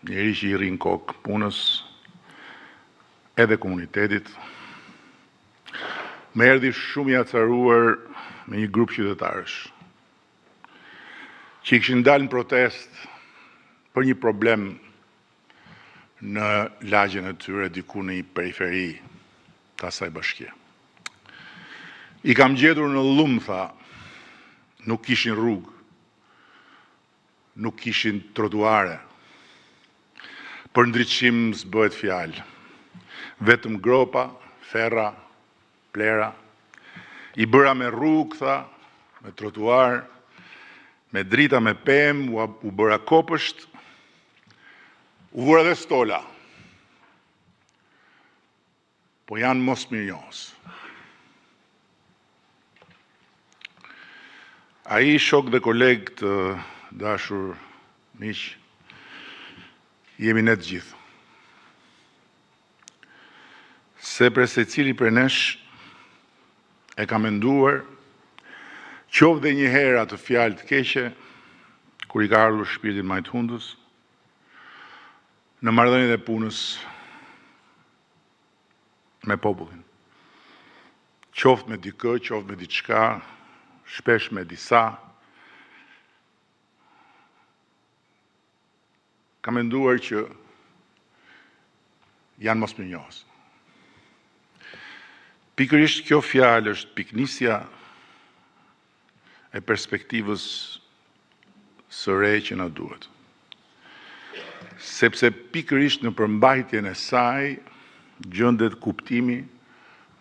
njeri që I rrin kokë punës, edhe komunitetit. Më erdhi shumë I acaruar me një grup qytetarësh, që I kishin dalë në protest për një problem në lagjen e tyre diku në një periferi të asaj bashkie. I kam gjetur në llumë, tha, nuk kishin rrugë, nuk kishin trotuare, për ndriçim s'bëhet fjalë, vetëm gropa, ferra, plera, I bëra me rrugë, tha, me trotuar, me drita me pemë, u bëra kopësht, u vura dhe stola, po janë mos mirënjohës. Ai shok dhe kolegë të dashur miq, jemi ne të gjithë. Sepse secili prej nesh e ka menduar, qoftë dhe një herë atë fjalë të keqe, kur I ka ardhur shpirtin majthundës, në marrëdhëniet e punës me popullin. Qoftë me dikë, qoftë me diçka, shpesh me disa, ka menduar që janë mosmirënjohës. Pikërisht kjo fjalë është piknisja e perspektivës së re që na duhet. Sepse pikërisht në përmbajtjen e saj gjendet kuptimi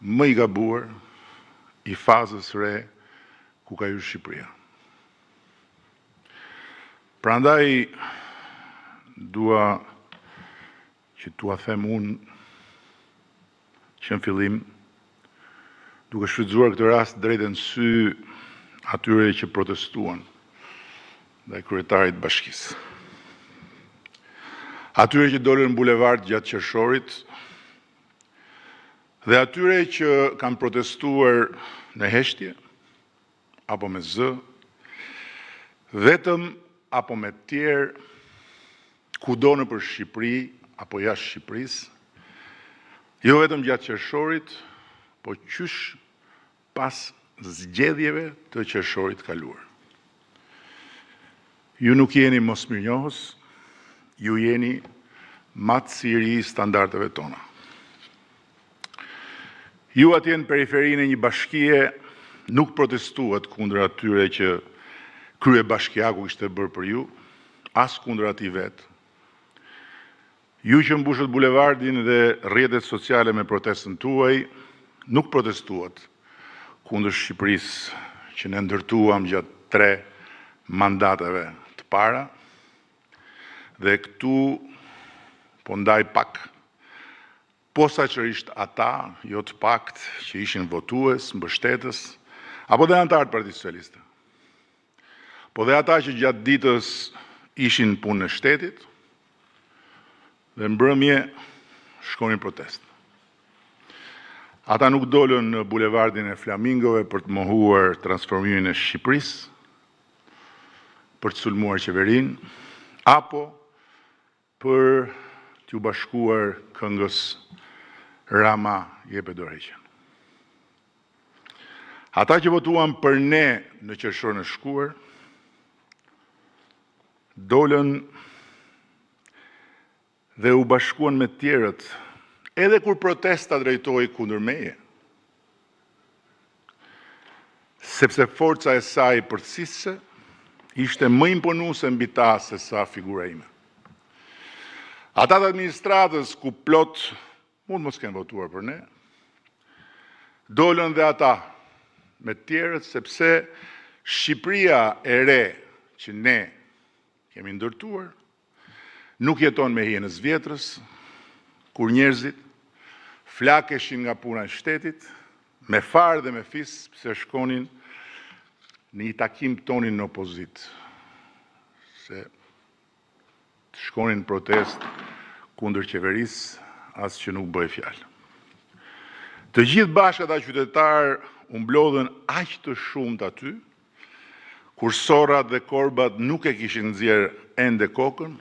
më I gabuar I fazës re ku ka hyrë Shqipëria. Prandaj dua që t'ua them unë që në fillim, duke shfrytzuar këtë rast drejt në sy atyre që protestuan ndaj kryetarit të bashkisë. Atyre që dolën në bulevard gjatë qershorit dhe atyre që kanë protestuar në heshtje apo me zë, vetëm apo me tjerë, kudo nëpër Shqipëri apo jashtë Shqipërisë, jo vetëm gjatë qershorit, po qysh pas zgjedhjeve të qershorit kaluar. Ju nuk jeni mosmirënjohës, ju jeni matësiri I standardeve tona. Ju atje në periferinë e një bashkie nuk protestuat kundër atyre që kryebashkiaku kishte bërë për ju, as kundër atij vetë. Ju që mbushët bulevardin dhe rrjetet sociale me protestën tuaj, nuk protestuat kundër Shqipërisë që ne ndërtuam gjatë 3 mandateve të para, dhe këtu po ndaj pak posaçërisht ata, jo të pakt që ishin votues, mbështetës, apo dhe antarët Partisë Socialiste. Po dhe ata që gjatë ditës ishin punë në shtetit dhe mbrëmje shkonin protestë. Ata nuk dolën në bulevardin e Flamingove për të mohuar transformimin e Shqipërisë, për të sulmuar qeverinë, apo për t'ju bashkuar këngës Rama jepe dorëheqjen. Ata që votuan për ne në qershorin e shkuar, dolën dhe u bashkuan me tjerët, edhe kur protesta drejtohej kundër meje. Sepse forca e saj përgjithëse ishte më imponuese mbi ta se sa figura ime. Ata të administratës ku plot mund mos kenë votuar për ne, dolën dhe ata me tjerët sepse Shqipëria e re që ne kemi ndërtuar nuk jeton me hijen e zvjetrës, kur njerëzit flakeshin nga puna e shtetit, me farë dhe me fis, pse shkonin në një takim tonin në opozit, se shkonin në protest kundër qeverisë, as që nuk bëj fjalë. Të gjithë bashkë ata qytetarë u mblodhen aq të shumt aty, kur sorrat dhe korbat nuk e kishin nxjerr ende kokën,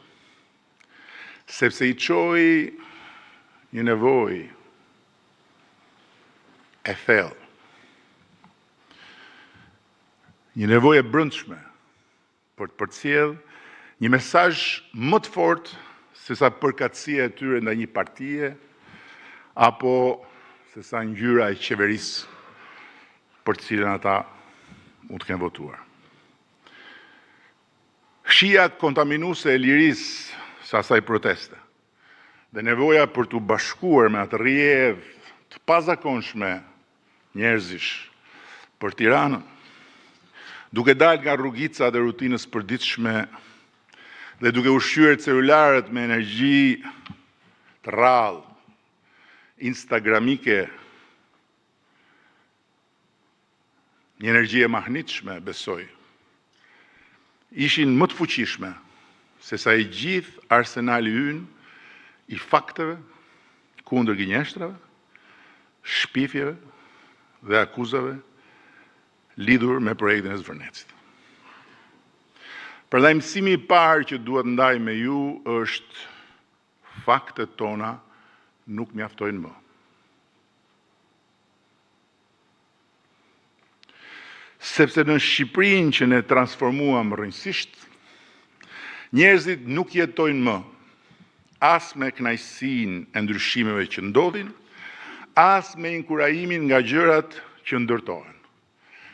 sepse I çoi një nevojë e thellë, një nevojë e brendshme për të përcjell një mesazh më të fortë se sa përkatësia e tyre ndaj një partie apo se sa ngjyra e qeverisë për të cilën ata mund të kenë votuar. Shija kontaminuese e lirisë së asaj proteste dhe nevoja për të bashkuar me atë rrjedhë të pazakonshme njerëzish për Tiranën, duke dalë nga rrugicat e rutinës përditshme dhe duke ushqyer celularët me energji të rrallë, instagramike, një energji e mahnitshme, besoj, ishin më të fuqishme se sa I gjithë arsenali ynë I fakteve kundër gënjeshtrave, shpifjeve dhe akuzave lidhur me projektin e Zvërnecit. Prandaj mësimi I parë që duhet ndaj me ju është faktet tona nuk mjaftojnë më. Sepse në Shqipërinë që ne transformuam rrënjësisht, njerëzit nuk jetojnë më as me kënaqësinë e ndryshimeve që ndodhin, as me inkurajimin nga gjërat që ndërtohen.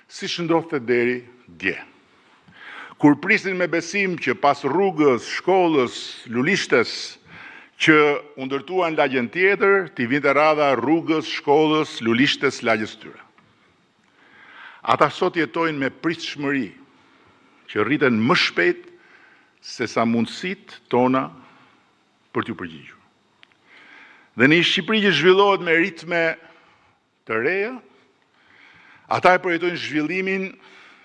Siç ndodhte deri dje. Kur prisin me besim që pas rrugës, shkollës, lulishtes, që u ndërtuan lagjen tjetër, t'i vinte radha rrugës, shkollës, lulishtes, lagjes tyre. Ata sot jetojnë me pritshmëri, që rriten më shpejt se sa mundësit tona për t'ju përgjigjur. Dhe në një Shqipëri që zhvillohet me ritme të reja, ata e përjetojnë zhvillimin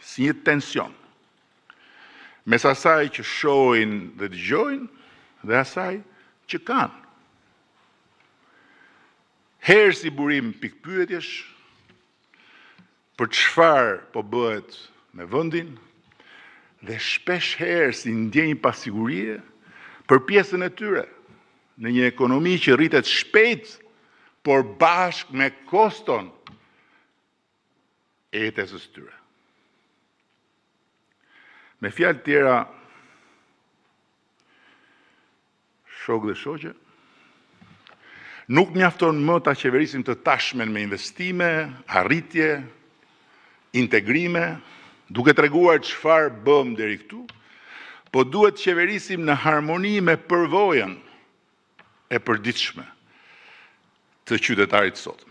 si një tension, mes asaj që shohin dhe dëgjojnë dhe asaj që kanë. Herë si burim pikpyetjesh për çfarë po bëhet me vendin dhe shpesh herë si ndjenjë pasigurie për pjesën e tyre në një ekonomi që rritet shpejt, por bashkë me koston e jetesës tyre. Me fjalë tjera, shok dhe shoqe, nuk mjafton më ta qeverisim të tashmen me investime, arritje, integrime, duke treguar çfarë bëm deri këtu, po duhet qeverisim në harmoni me përvojën e përditshme të qytetarit sot.